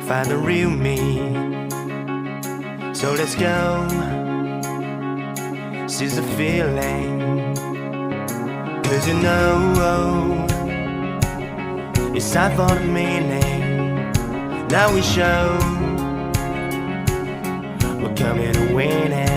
Find the real me. So let's go. Seize the feeling. 'Cause you know it's time for the meaning. Now we show we're coming to win it.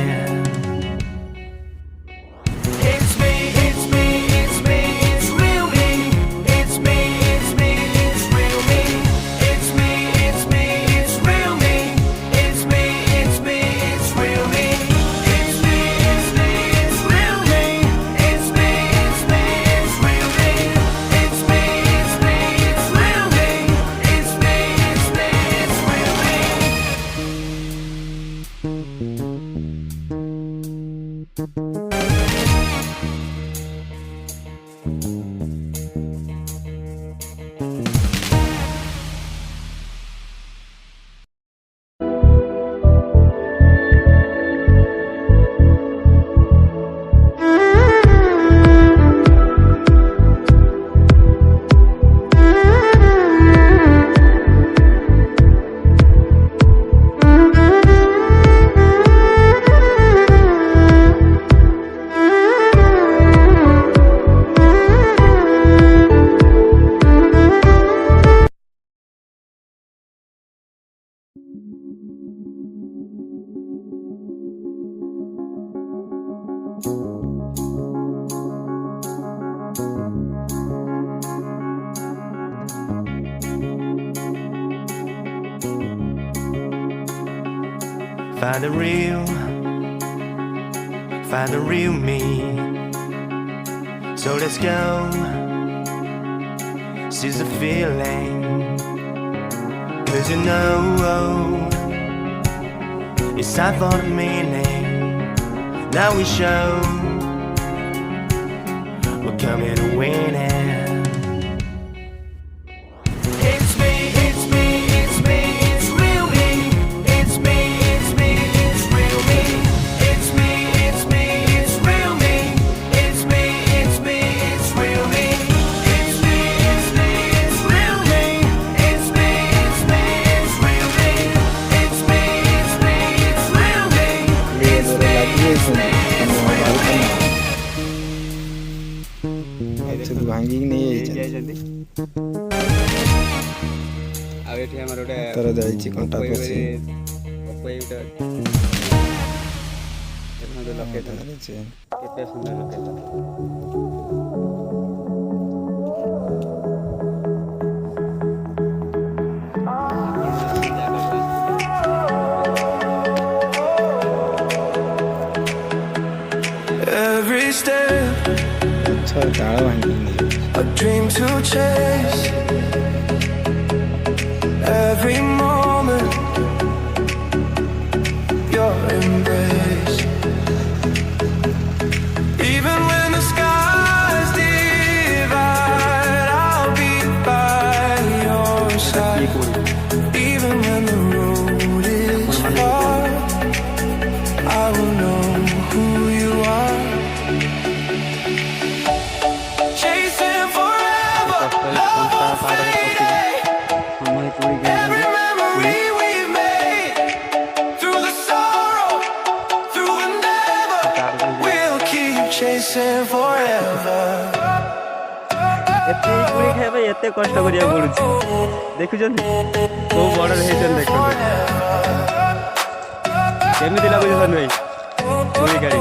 Find the real me. So let's go. Seize the feeling. 'Cause you know it's time for the meaning. Now we show we're coming to win it. भांगी नहीं तर जाइए कंटा पसी केते सुंदर लगे Every step अच्छा डाला भांगी a dream to chase. Every moment your embrace. Even when the skies divide, I'll be by your side. Even when the road is far, I will know who you are. Every memory we've made, through the sorrow, through the never, we'll keep chasing forever. एते कुड़ी खाइबा एते कष्ट करिया पड़ुछि देखुछन को बड़ हेचन देखो केमिति लागुछ सन भाई कुड़ी गाड़ी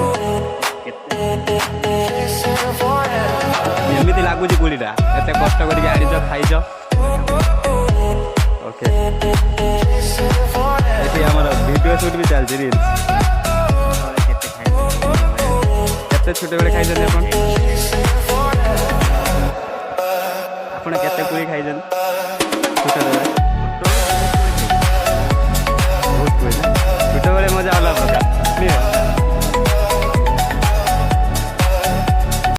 केमिति लागुछ कुड़ीटा एते कष्ट करिके आनिछ खाइछ ओके एते हमर वीडियो शूट भी चल रील्स केते छोटे बड़े खाइछन अपन केते कुड़ी खाइछन